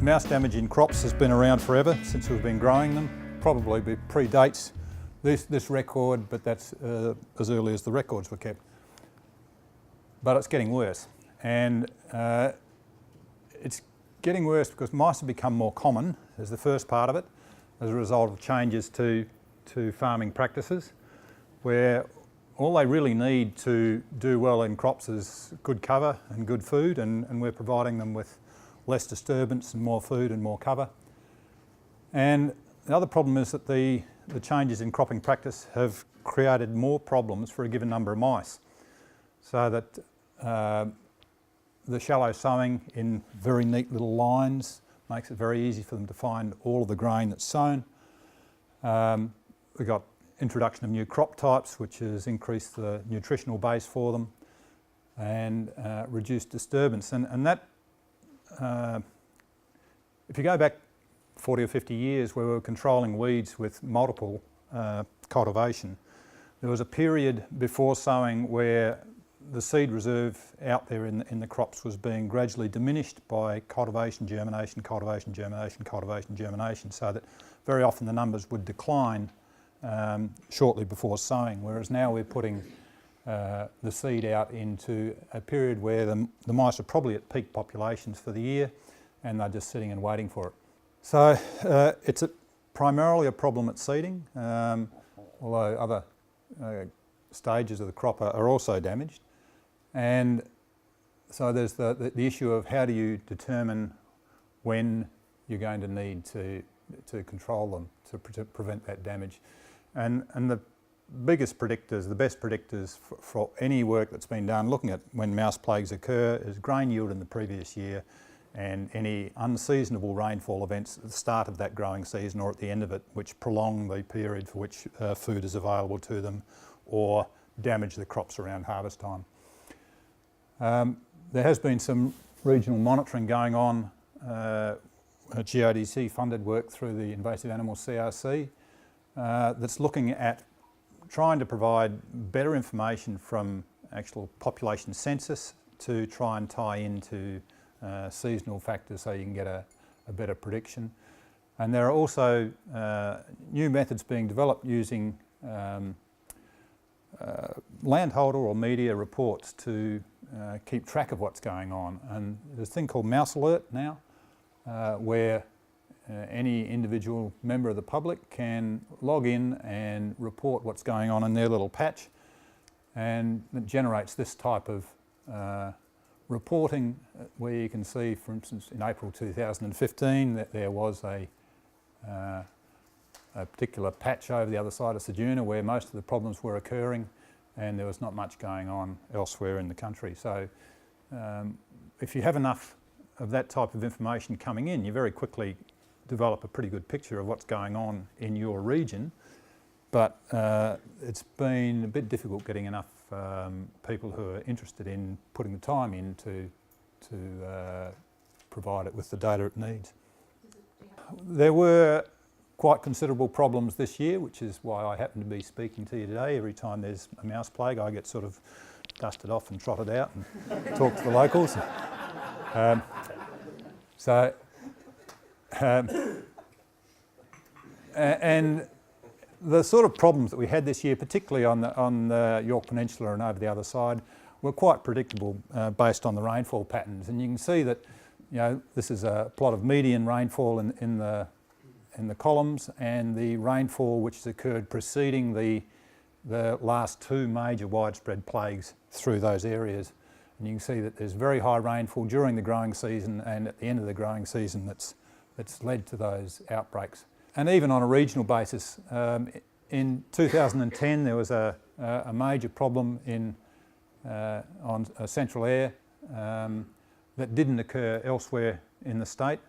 Mouse damage in crops has been around forever, since we've been growing them. Probably predates this record, but that's as early as the records were kept. But it's getting worse, and it's getting worse because mice have become more common, as the first part of it, as a result of changes to farming practices, where all they really need to do well in crops is good cover and good food, and we're providing them with less disturbance and more food and more cover. And the other problem is that the changes in cropping practice have created more problems for a given number of mice, so that the shallow sowing in very neat little lines makes it very easy for them to find all of the grain that's sown. We've got introduction of new crop types, which has increased the nutritional base for them, and reduced disturbance. And that, if you go back 40 or 50 years where we were controlling weeds with multiple cultivation, there was a period before sowing where the seed reserve out there in the crops was being gradually diminished by cultivation, germination, cultivation, germination, cultivation, germination, so that very often the numbers would decline shortly before sowing, whereas now we're putting the seed out into a period where the mice are probably at peak populations for the year, and they're just sitting and waiting for it. So it's primarily a problem at seeding, although other stages of the crop are also damaged. And so there's the issue of how do you determine when you're going to need to control them to prevent that damage. And the biggest predictors, the best predictors for any work that's been done looking at when mouse plagues occur is grain yield in the previous year and any unseasonable rainfall events at the start of that growing season or at the end of it, which prolong the period for which food is available to them or damage the crops around harvest time. There has been some regional monitoring going on, GODC funded work through the Invasive Animal CRC that's looking at trying to provide better information from actual population census to try and tie into seasonal factors so you can get a better prediction. And there are also new methods being developed using landholder or media reports to keep track of what's going on. And there's a thing called Mouse Alert now, where any individual member of the public can log in and report what's going on in their little patch, and it generates this type of reporting where you can see, for instance, in April 2015 that there was a particular patch over the other side of Ceduna where most of the problems were occurring, and there was not much going on elsewhere in the country. So if you have enough of that type of information coming in, you very quickly develop a pretty good picture of what's going on in your region. But it's been a bit difficult getting enough people who are interested in putting the time in to provide it with the data it needs. There were quite considerable problems this year, which is why I happen to be speaking to you today. Every time there's a mouse plague, I get sort of dusted off and trotted out and talk to the locals. And the sort of problems that we had this year, particularly on the York Peninsula and over the other side, were quite predictable based on the rainfall patterns. And you can see that, you know, this is a plot of median rainfall in the columns, and the rainfall which has occurred preceding the last two major widespread plagues through those areas. And you can see that there's very high rainfall during the growing season and at the end of the growing season that's led to those outbreaks. And even on a regional basis, in 2010 there was a major problem on central air that didn't occur elsewhere in the state.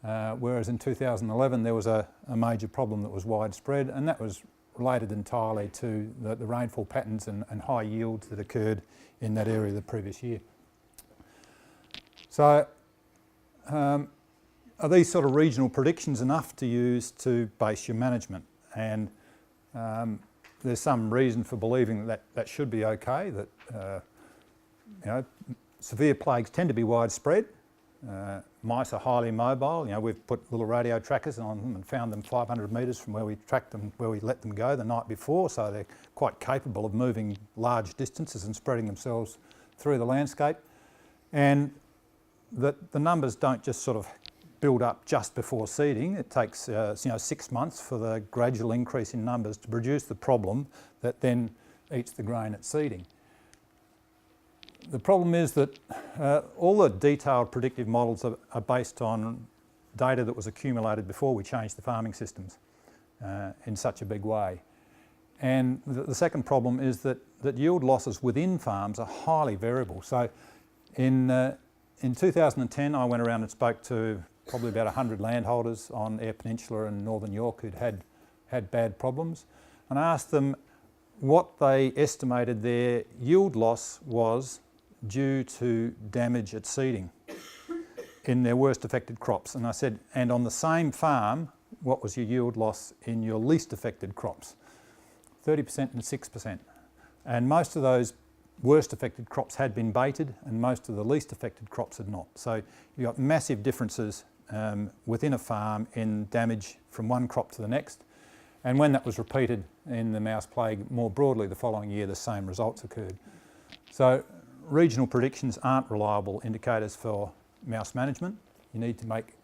Whereas in 2011 there was a major problem that was widespread, and that was related entirely to the rainfall patterns and high yields that occurred in that area the previous year. So are these sort of regional predictions enough to use to base your management? And there's some reason for believing that should be okay, that you know, severe plagues tend to be widespread. Mice are highly mobile. You know, we've put little radio trackers on them and found them 500 metres from where we tracked them, where we let them go the night before, so they're quite capable of moving large distances and spreading themselves through the landscape. And the numbers don't just sort of build up just before seeding. It takes 6 months for the gradual increase in numbers to produce the problem that then eats the grain at seeding. The problem is that all the detailed predictive models are based on data that was accumulated before we changed the farming systems in such a big way. And the second problem is that yield losses within farms are highly variable. So in 2010 I went around and spoke to probably about 100 landholders on Eyre Peninsula and Northern York who'd had bad problems, and I asked them what they estimated their yield loss was due to damage at seeding in their worst affected crops. And I said, and on the same farm, what was your yield loss in your least affected crops? 30% and 6%. And most of those worst affected crops had been baited and most of the least affected crops had not. So you've got massive differences within a farm in damage from one crop to the next. And when that was repeated in the mouse plague more broadly the following year, the same results occurred. So regional predictions aren't reliable indicators for mouse management. You need to make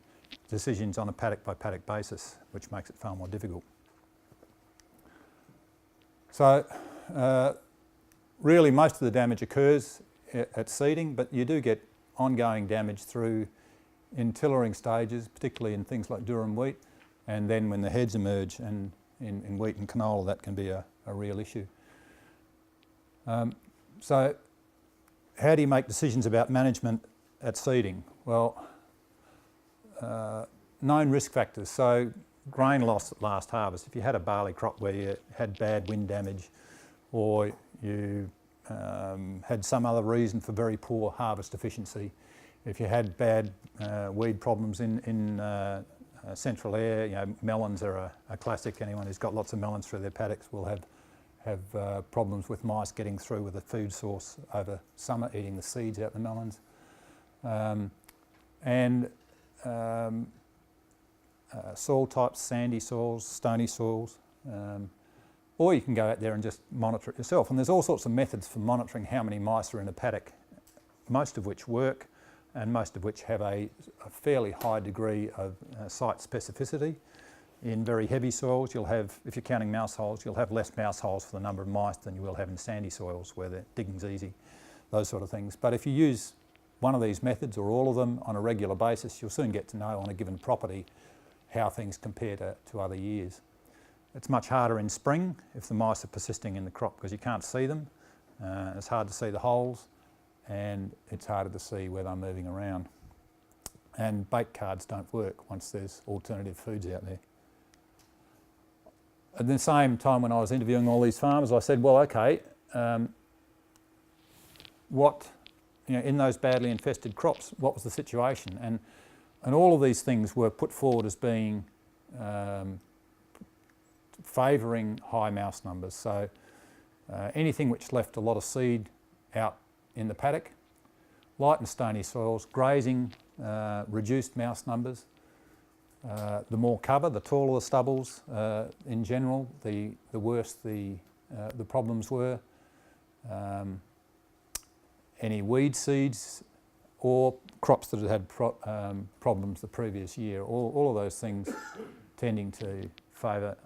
decisions on a paddock by paddock basis, which makes it far more difficult. So really most of the damage occurs at seeding, but you do get ongoing damage through in tillering stages, particularly in things like durum wheat, and then when the heads emerge, and in wheat and canola that can be a real issue. So how do you make decisions about management at seeding? Well, known risk factors. So grain loss at last harvest. If you had a barley crop where you had bad wind damage, or you had some other reason for very poor harvest efficiency, if you had bad weed problems in central Eyre, you know, melons are a classic. Anyone who's got lots of melons through their paddocks will have problems with mice getting through with a food source over summer, eating the seeds out the melons. Soil types, sandy soils, stony soils, or you can go out there and just monitor it yourself. And there's all sorts of methods for monitoring how many mice are in a paddock, most of which work and most of which have a fairly high degree of site specificity. In very heavy soils, you'll have, if you're counting mouse holes, you'll have less mouse holes for the number of mice than you will have in sandy soils where the digging's easy, those sort of things. But if you use one of these methods or all of them on a regular basis, you'll soon get to know on a given property how things compare to other years. It's much harder in spring if the mice are persisting in the crop because you can't see them. It's hard to see the holes and it's harder to see where they're moving around. And bait cards don't work once there's alternative foods out there. At the same time when I was interviewing all these farmers, I said, well, okay, in those badly infested crops, what was the situation? And all of these things were put forward as being favouring high mouse numbers. So anything which left a lot of seed out in the paddock, light and stony soils, grazing, reduced mouse numbers. The more cover, the taller the stubbles in general, the worse the problems were. Any weed seeds or crops that had problems the previous year, all of those things tending to favour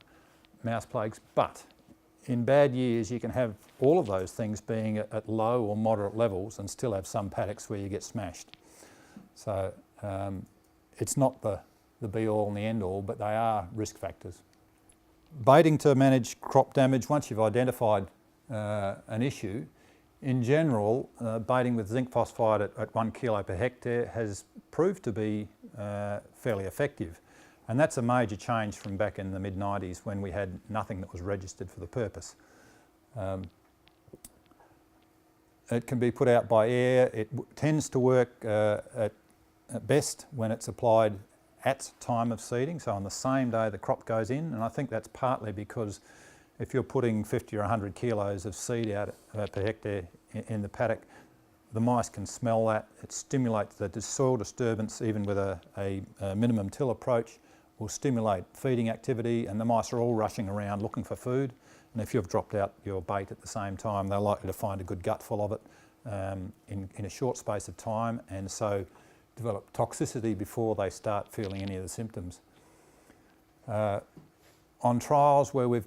mouse plagues. But in bad years you can have all of those things being at low or moderate levels and still have some paddocks where you get smashed. So it's not the be-all and the end-all, but they are risk factors. Baiting to manage crop damage, once you've identified an issue, in general, baiting with zinc phosphide at 1 kilo per hectare has proved to be fairly effective. And that's a major change from back in the mid-90s when we had nothing that was registered for the purpose. It can be put out by air. It tends to work at best when it's applied at time of seeding, so on the same day the crop goes in, and I think that's partly because if you're putting 50 or 100 kilos of seed out per hectare in the paddock, The mice can smell that. It stimulates the soil disturbance, even with a minimum till approach, will stimulate feeding activity, and the mice are all rushing around looking for food. And if you've dropped out your bait at the same time, they're likely to find a good gutful of it in a short space of time, and so develop toxicity before they start feeling any of the symptoms. On trials where we've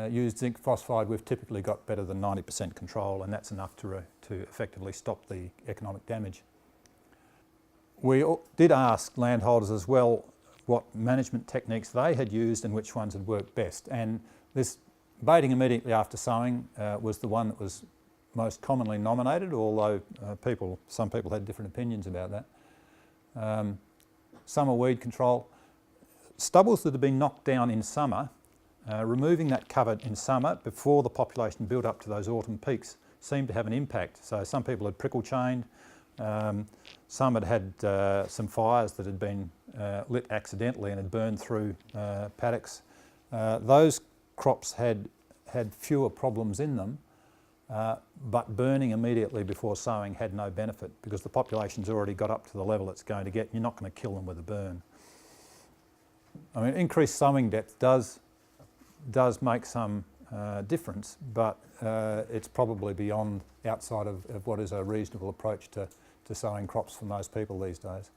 used zinc phosphide, we've typically got better than 90% control, and that's enough to effectively stop the economic damage. We did ask landholders as well what management techniques they had used and which ones had worked best, and this baiting immediately after sowing was the one that was most commonly nominated, although some people had different opinions about that. Summer weed control. Stubbles that had been knocked down in summer, removing that cover in summer before the population built up to those autumn peaks seemed to have an impact. So some people had prickle chained, some had some fires that had been lit accidentally and had burned through paddocks. Those crops had fewer problems in them, but burning immediately before sowing had no benefit because the population's already got up to the level it's going to get. You're not going to kill them with a burn. I mean, increased sowing depth does make some difference, but it's probably outside of what is a reasonable approach to sowing crops for most people these days.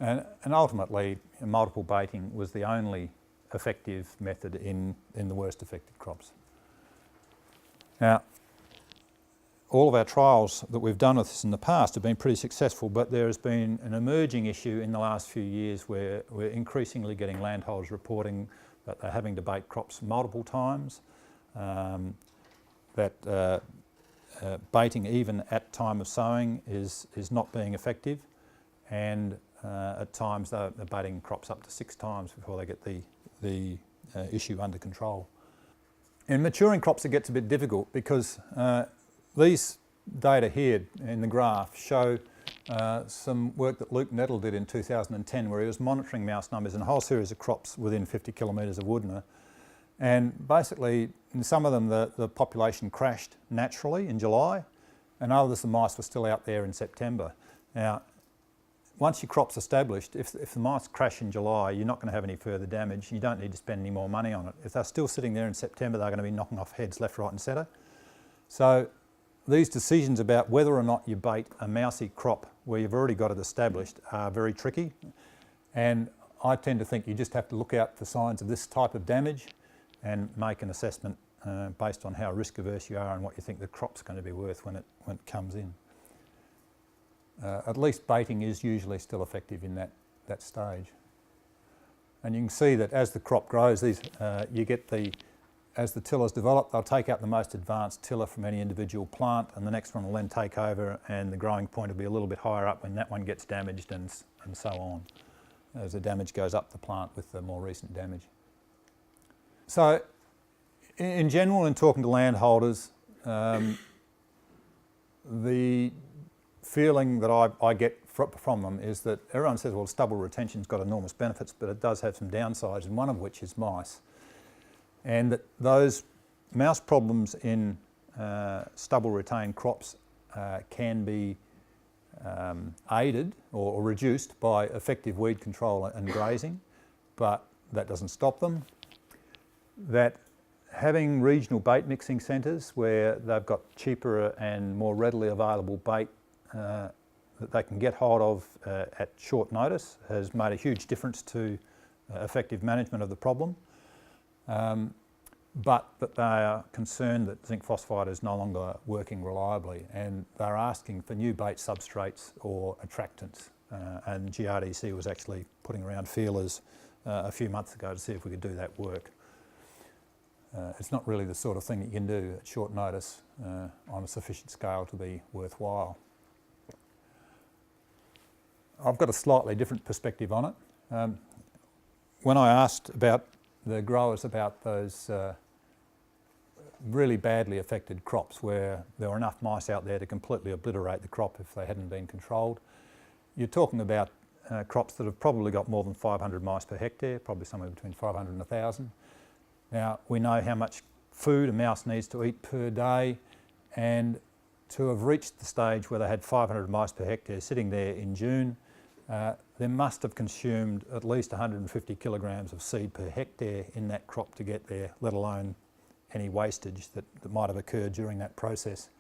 And ultimately, multiple baiting was the only effective method in the worst affected crops. Now, all of our trials that we've done with this in the past have been pretty successful, but there has been an emerging issue in the last few years where we're increasingly getting landholders reporting that they're having to bait crops multiple times, that baiting even at time of sowing is not being effective, and at times they're baiting crops up to 6 times before they get the issue under control. In maturing crops it gets a bit difficult because these data here in the graph show some work that Luke Nettle did in 2010 where he was monitoring mouse numbers in a whole series of crops within 50 kilometres of Woodner. And basically in some of them the population crashed naturally in July, and others the mice were still out there in September. Now, once your crop's established, if the mice crash in July, you're not going to have any further damage. You don't need to spend any more money on it. If they're still sitting there in September, they're going to be knocking off heads left, right and centre. So these decisions about whether or not you bait a mousy crop where you've already got it established are very tricky. And I tend to think you just have to look out for signs of this type of damage and make an assessment based on how risk averse you are and what you think the crop's going to be worth when it comes in. At least baiting is usually still effective in that stage. And you can see that as the crop grows, as the tillers develop, they'll take out the most advanced tiller from any individual plant, and the next one will then take over, and the growing point will be a little bit higher up when that one gets damaged, and so on, as the damage goes up the plant with the more recent damage. So in general, in talking to landholders, the feeling that I get from them is that everyone says, well, stubble retention's got enormous benefits, but it does have some downsides, and one of which is mice. And that those mouse problems in stubble retained crops can be aided or reduced by effective weed control and grazing, but that doesn't stop them. That having regional bait mixing centres where they've got cheaper and more readily available bait that they can get hold of at short notice has made a huge difference to effective management of the problem. But that they are concerned that zinc phosphide is no longer working reliably, and they're asking for new bait substrates or attractants. And GRDC was actually putting around feelers a few months ago to see if we could do that work. It's not really the sort of thing that you can do at short notice on a sufficient scale to be worthwhile. I've got a slightly different perspective on it. When I asked the growers about those really badly affected crops where there were enough mice out there to completely obliterate the crop if they hadn't been controlled, you're talking about crops that have probably got more than 500 mice per hectare, probably somewhere between 500 and 1,000. Now, we know how much food a mouse needs to eat per day, and to have reached the stage where they had 500 mice per hectare sitting there in June, they must have consumed at least 150 kilograms of seed per hectare in that crop to get there, let alone any wastage that might have occurred during that process.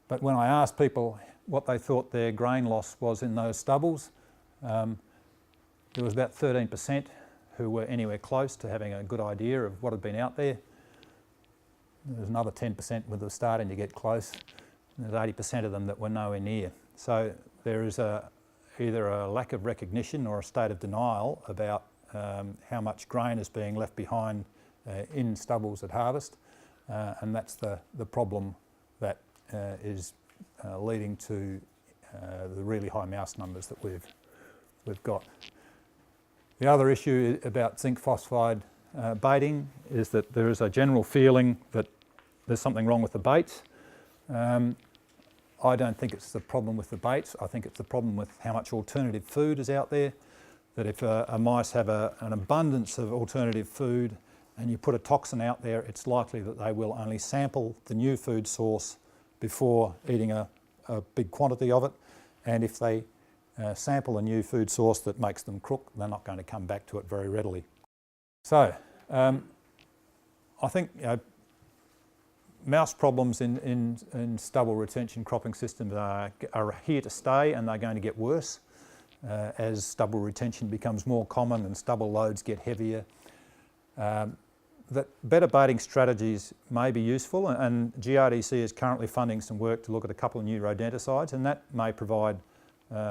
But when I asked people what they thought their grain loss was in those stubbles, there was about 13% who were anywhere close to having a good idea of what had been out there. There was another 10% that were starting to get close. And there's 80% of them that were nowhere near. So there is either a lack of recognition or a state of denial about how much grain is being left behind in stubbles at harvest, and that's the problem that is leading to the really high mouse numbers that we've got. The other issue about zinc phosphide baiting is that there is a general feeling that there's something wrong with the baits. I don't think it's the problem with the baits. I think it's the problem with how much alternative food is out there. That if a mice have an abundance of alternative food and you put a toxin out there, it's likely that they will only sample the new food source before eating a big quantity of it. And if they sample a new food source that makes them crook, they're not going to come back to it very readily. So I think mouse problems in stubble retention cropping systems are here to stay, and they're going to get worse as stubble retention becomes more common and stubble loads get heavier. That better baiting strategies may be useful, and GRDC is currently funding some work to look at a couple of new rodenticides, and that may provide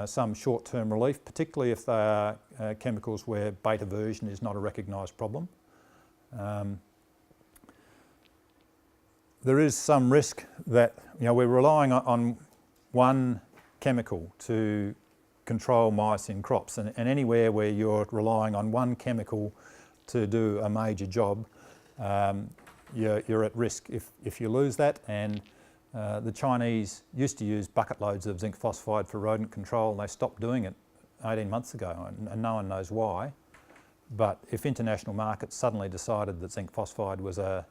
some short-term relief, particularly if they are chemicals where bait aversion is not a recognised problem. There is some risk that we're relying on one chemical to control mice in crops, and anywhere where you're relying on one chemical to do a major job, you're at risk if you lose that. And the Chinese used to use bucket loads of zinc phosphide for rodent control, and they stopped doing it 18 months ago, and no one knows why. But if international markets suddenly decided that zinc phosphide was a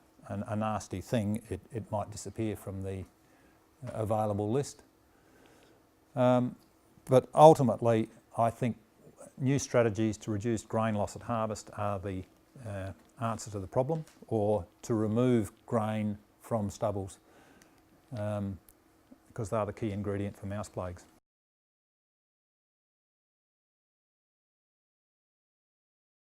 nasty thing, it might disappear from the available list. But ultimately, I think new strategies to reduce grain loss at harvest are the answer to the problem, or to remove grain from stubbles, because they are the key ingredient for mouse plagues.